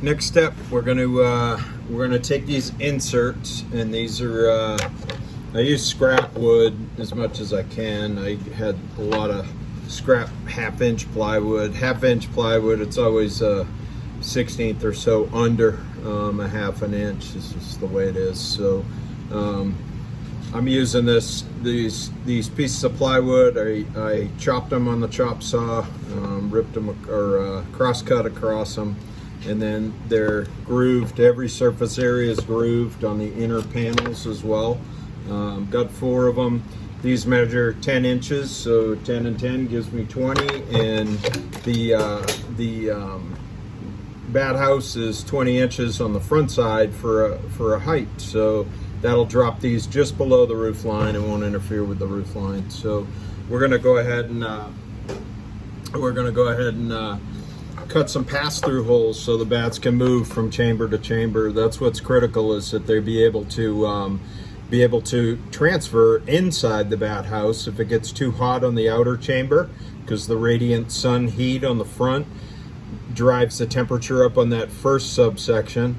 next step, we're gonna take these inserts, and these are I use scrap wood as much as I can. I had a lot of scrap half-inch plywood. Half-inch plywood, it's always a 1/16 or so under a half an inch. This is the way it is. So I'm using these pieces of plywood. I chopped them on the chop saw, ripped them or cross-cut across them, and then they're grooved. Every surface area is grooved on the inner panels as well. Got 4 of them. These measure 10 inches, so 10 and 10 gives me 20, and the bathhouse is 20 inches on the front side for a height. So that'll drop these just below the roof line and won't interfere with the roof line. So we're going to go ahead and cut some pass-through holes so the bats can move from chamber to chamber. That's what's critical, is that they be able to transfer inside the bathhouse if it gets too hot on the outer chamber, because the radiant sun heat on the front drives the temperature up on that first subsection.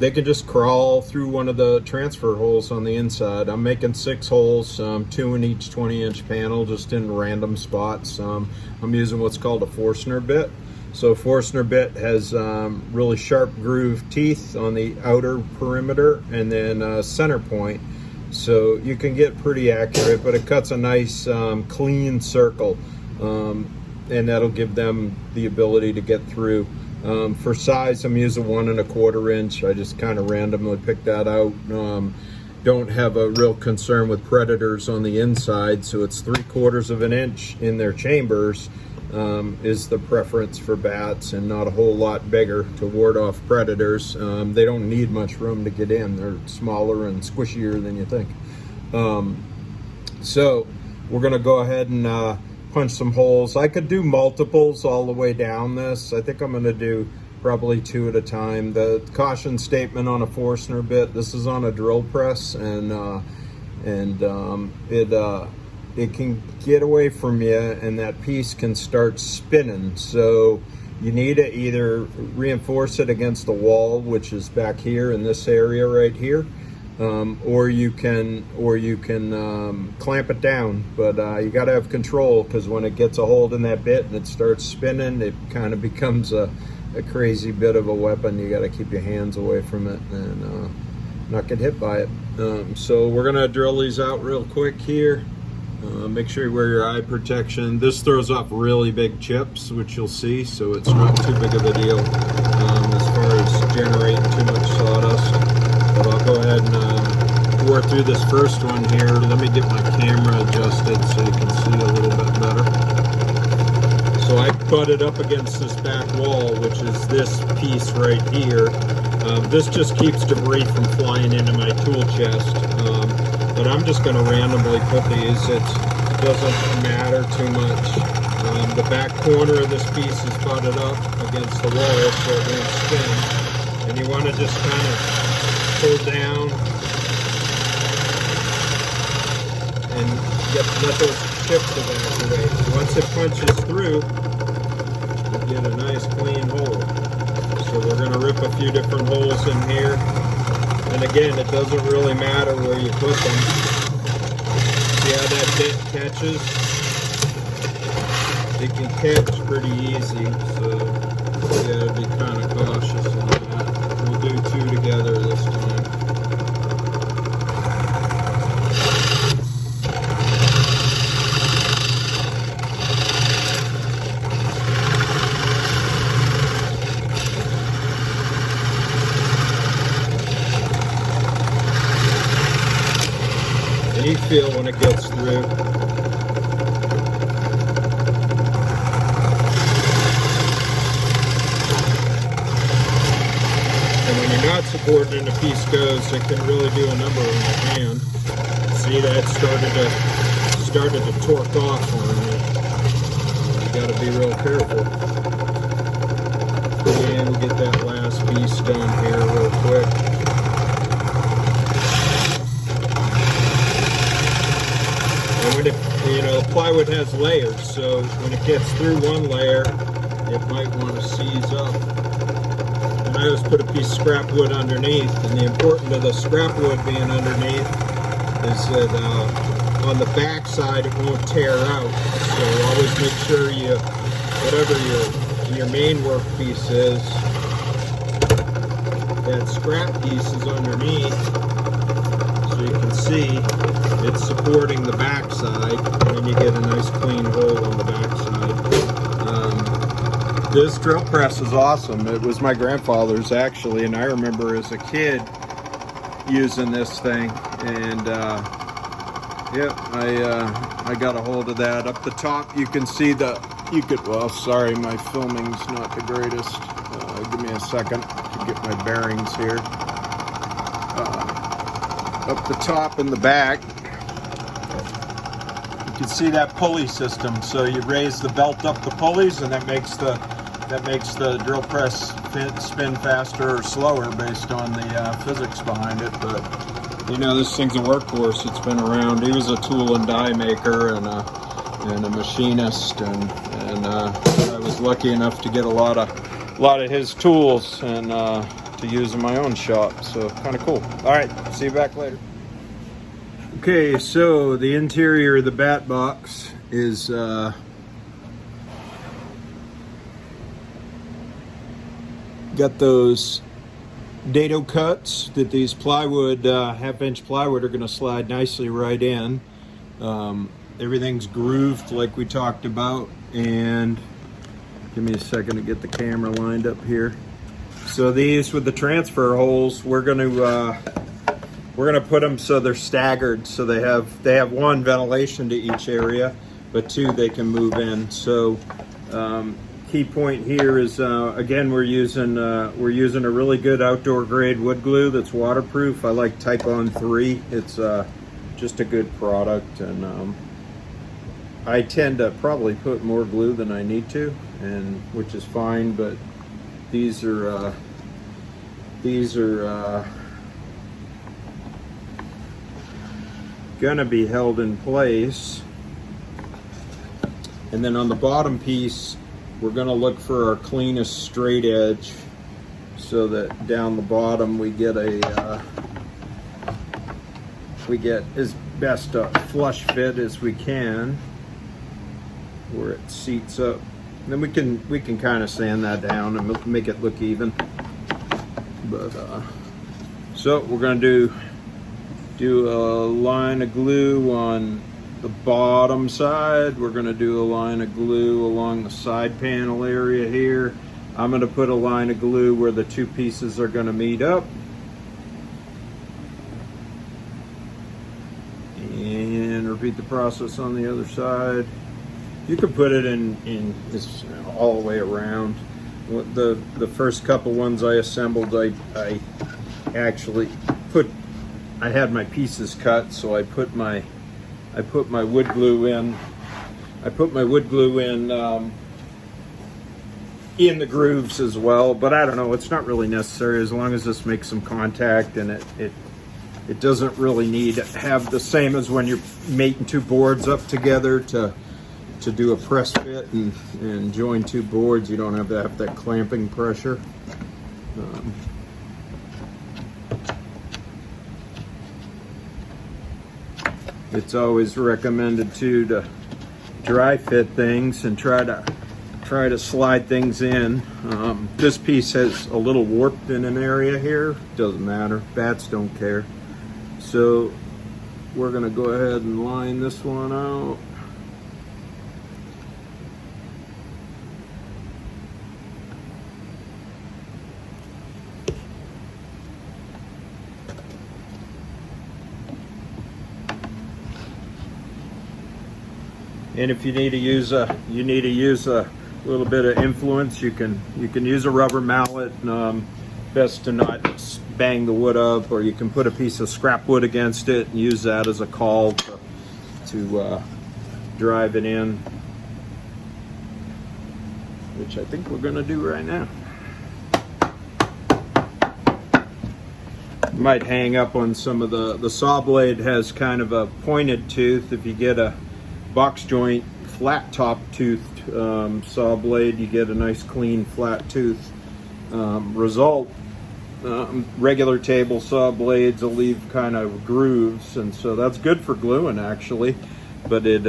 They can just crawl through one of the transfer holes on the inside. I'm making 6 holes, 2 in each 20-inch panel, just in random spots. I'm using what's called a Forstner bit. So Forstner bit has really sharp grooved teeth on the outer perimeter and then center point. So you can get pretty accurate, but it cuts a nice clean circle, and that'll give them the ability to get through. For size, I'm using 1 1/4 inch. I just kind of randomly picked that out. Don't have a real concern with predators on the inside, so it's 3/4 of an inch in their chambers. Is the preference for bats, and not a whole lot bigger to ward off predators. They don't need much room to get in. They're smaller and squishier than you think. So we're going to go ahead and punch some holes. I could do multiples all the way down this. I think I'm going to do probably 2 at a time. The caution statement on a Forstner bit, this is on a drill press, and it can get away from you, and that piece can start spinning. So you need to either reinforce it against the wall, which is back here in this area right here, or you can clamp it down. But you got to have control, because when it gets a hold in that bit and it starts spinning, it kind of becomes a crazy bit of a weapon. You got to keep your hands away from it and not get hit by it. So we're gonna drill these out real quick here. Make sure you wear your eye protection. This throws off really big chips, which you'll see, so it's not too big of a deal as far as generating too much sawdust. But I'll go ahead and bore through this first one here. Let me get my camera adjusted so you can see a little bit better. So I butted up against this back wall, which is this piece right here. This just keeps debris from flying into my tool chest. But I'm just going to randomly put these. It doesn't matter too much. The back corner of this piece is butted up against the wall so it won't spin. And you want to just kind of pull down and let those chips evaporate. Once it punches through, you get a nice clean hole. So we're going to rip a few different holes in here. And again, it doesn't really matter where you put them. See how that bit catches? It can catch pretty easy, so you gotta be kind of cautious on that. We'll do 2 together this time. You feel when it gets through. And when you're not supporting and a piece goes, it can really do a number on your hand. See, that started to torque off on you. You got to be real careful. And we'll get that last piece done here real quick. When the plywood has layers, so when it gets through one layer, it might want to seize up. I always put a piece of scrap wood underneath, and the importance of the scrap wood being underneath is that on the back side it won't tear out. So always make sure you, whatever your main work piece is, that scrap piece is underneath, so you can see it's supporting the back side, and then you get a nice clean hole on the back side. This drill press is awesome. It was my grandfather's actually, and I remember as a kid using this thing, and yeah, I got a hold of that. Up the top you can see well, sorry, my filming's not the greatest. Give me a second to get my bearings here. Up the top and the back, you can see that pulley system. So you raise the belt up the pulleys, and that makes the drill press spin faster or slower based on the physics behind it. But you know, this thing's a workhorse. It's been around. He was a tool and die maker and a machinist, and I was lucky enough to get a lot of his tools and to use in my own shop. So kind of cool. All right, see you back later. Okay, so the interior of the bat box is got those dado cuts that these plywood, half-inch plywood, are going to slide nicely right in. Everything's grooved like we talked about, and give me a second to get the camera lined up here. So these with the transfer holes, we're going to put them so they're staggered, so they have one, ventilation to each area, but two, they can move in. So key point here is again, we're using a really good outdoor grade wood glue that's waterproof. I like Type On 3. It's just a good product, and I tend to probably put more glue than I need to, and which is fine, but these are gonna be held in place. And then on the bottom piece, we're gonna look for our cleanest straight edge, so that down the bottom we get as best a flush fit as we can, where it seats up. And then we can kind of sand that down and make it look even. But so we're gonna do a line of glue on the bottom side. We're going to do a line of glue along the side panel area here. I'm going to put a line of glue where the two pieces are going to meet up. And repeat the process on the other side. You could put it in this all the way around. The first couple ones I assembled, I actually I had my pieces cut, so I put my wood glue in. I put my wood glue in the grooves as well, but I don't know, it's not really necessary as long as this makes some contact, and it doesn't really need to have the same as when you're mating two boards up together to do a press fit and join two boards. You don't have to have that clamping pressure. It's always recommended too to dry fit things and try to slide things in. This piece has a little warped in an area here. Doesn't matter. Bats don't care. So we're gonna go ahead and line this one out. And if you need to use a little bit of influence, you can use a rubber mallet. Best to not bang the wood up, or you can put a piece of scrap wood against it and use that as a caul to drive it in, which I think we're going to do right now. Might hang up on some of the saw blade has kind of a pointed tooth. If you get a box joint flat top toothed saw blade, you get a nice clean flat tooth. result. Regular table saw blades will leave kind of grooves, and so that's good for gluing actually, but it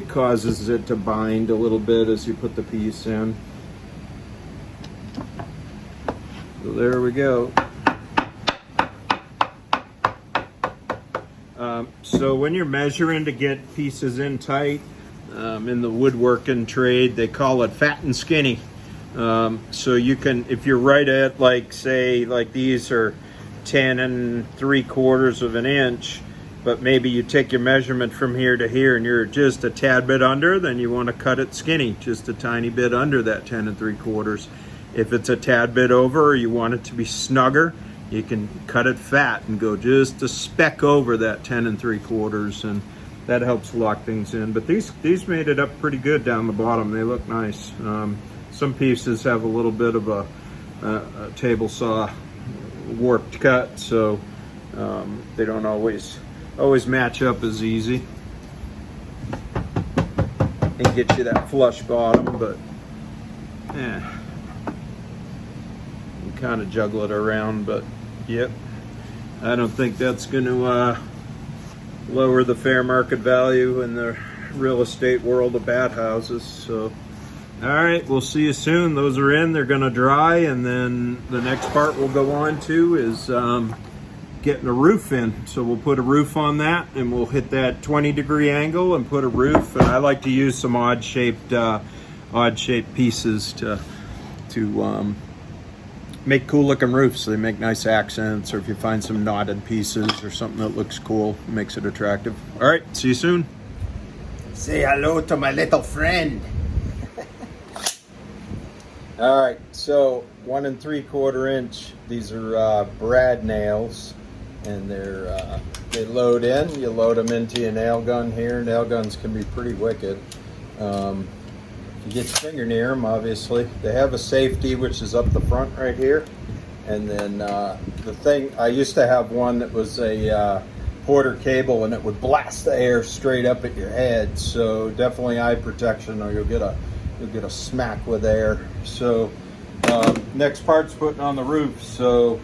causes it to bind a little bit as you put the piece in. So there we go. So when you're measuring to get pieces in tight, in the woodworking trade, they call it fat and skinny. So you can, if you're right at, like, say, like these are 10 3/4 of an inch, but maybe you take your measurement from here to here and you're just a tad bit under, then you want to cut it skinny, just a tiny bit under that 10 3/4. If it's a tad bit over, or you want it to be snugger, you can cut it fat and go just a speck over that 10 3/4, and that helps lock things in. But these made it up pretty good down the bottom. They look nice. Some pieces have a little bit of a table saw warped cut, so they don't always match up as easy and get you that flush bottom. But yeah, you kind of juggle it around. But yep, I don't think that's going to lower the fair market value in the real estate world of bathhouses. So all right, we'll see you soon. Those are in, they're gonna dry, and then the next part we'll go on to is getting a roof in. So we'll put a roof on that, and we'll hit that 20-degree angle and put a roof. And I like to use some odd-shaped pieces to make cool-looking roofs. They make nice accents, or if you find some knotted pieces or something that looks cool, it makes it attractive. All right, see you soon. Say hello to my little friend. All right, so 1 3/4 inch. These are brad nails, and they load in. You load them into your nail gun here. Nail guns can be pretty wicked. You get your finger near them, obviously. They have a safety, which is up the front right here. And then the thing, I used to have one that was a Porter cable, and it would blast the air straight up at your head. So definitely eye protection, or you'll get a smack with air. So next part's putting on the roof. So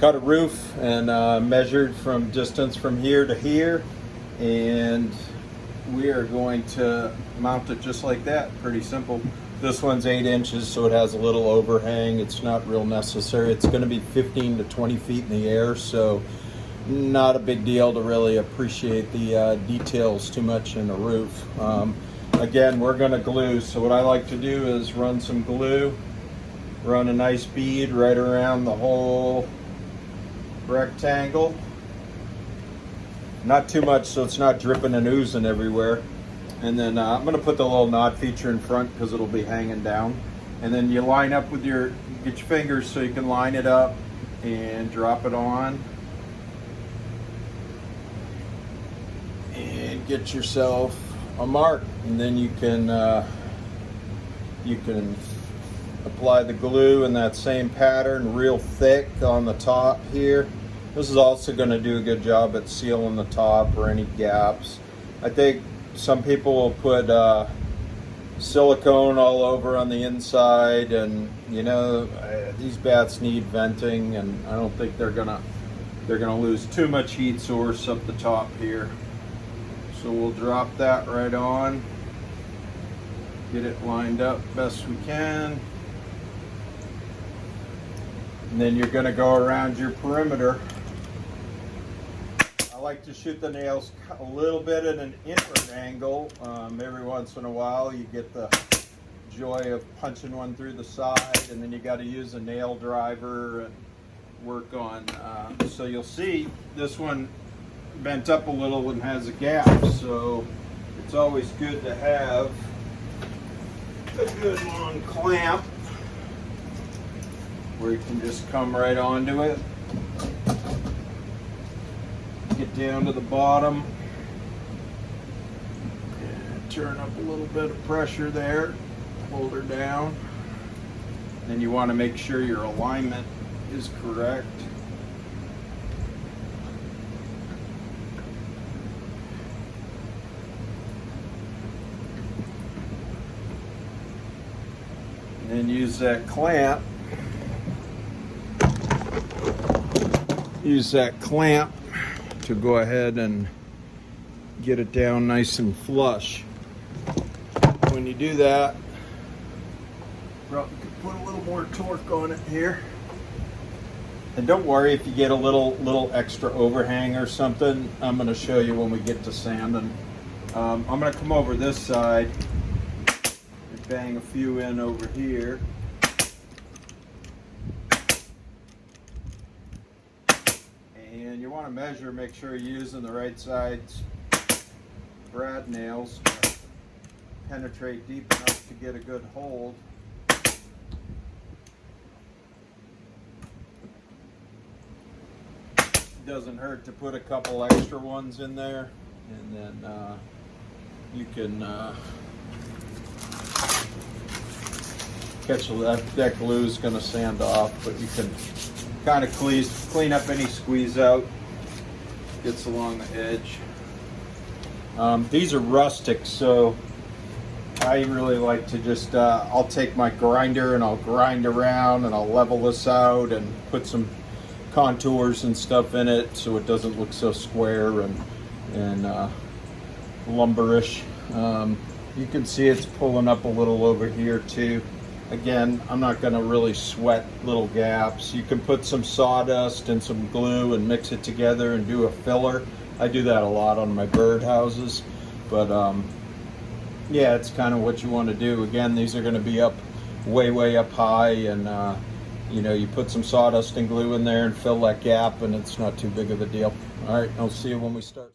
cut a roof and measured from distance from here to here, and we are going to mount it just like that. Pretty simple. This one's 8 inches, so it has a little overhang. It's not real necessary. It's going to be 15 to 20 feet in the air, so not a big deal to really appreciate the details too much in the roof. Again, we're going to glue, so what I like to do is run some glue, run a nice bead right around the whole rectangle. Not too much so it's not dripping and oozing everywhere. And then I'm going to put the little knot feature in front because it'll be hanging down. And then you line up with get your fingers so you can line it up and drop it on. And get yourself a mark, and then you can apply the glue in that same pattern real thick on the top here. This is also going to do a good job at sealing the top or any gaps. I think some people will put silicone all over on the inside, and you know, these bats need venting, and I don't think they're gonna lose too much heat source up the top here. So we'll drop that right on, get it lined up best we can. And then you're going to go around your perimeter. I like to shoot the nails a little bit at an inward angle. Every once in a while you get the joy of punching one through the side, and then you got to use a nail driver and work on. So you'll see this one bent up a little and has a gap, so it's always good to have a good long clamp where you can just come right onto it, get down to the bottom, and turn up a little bit of pressure there, hold her down. Then you want to make sure your alignment is correct. and use that clamp. Use that clamp to go ahead and get it down nice and flush. When you do that, probably could put a little more torque on it here. And don't worry if you get a little extra overhang or something. I'm going to show you when we get to sanding. I'm going to come over this side and bang a few in over here. And you want to measure, make sure you're using the right size brad nails to penetrate deep enough to get a good hold. Doesn't hurt to put a couple extra ones in there, and then you can catch that glue is going to sand off, but you can kind of clean up any squeeze out gets along the edge. These are rustic, so I really like to just I'll take my grinder and I'll grind around and I'll level this out and put some contours and stuff in it so it doesn't look so square and lumberish. You can see it's pulling up a little over here too. Again, I'm not going to really sweat little gaps. You can put some sawdust and some glue and mix it together and do a filler. I do that a lot on my birdhouses, but yeah, it's kind of what you want to do. Again, these are going to be up way up high, and you know, you put some sawdust and glue in there and fill that gap, and it's not too big of a deal. All right, I'll see you when we start.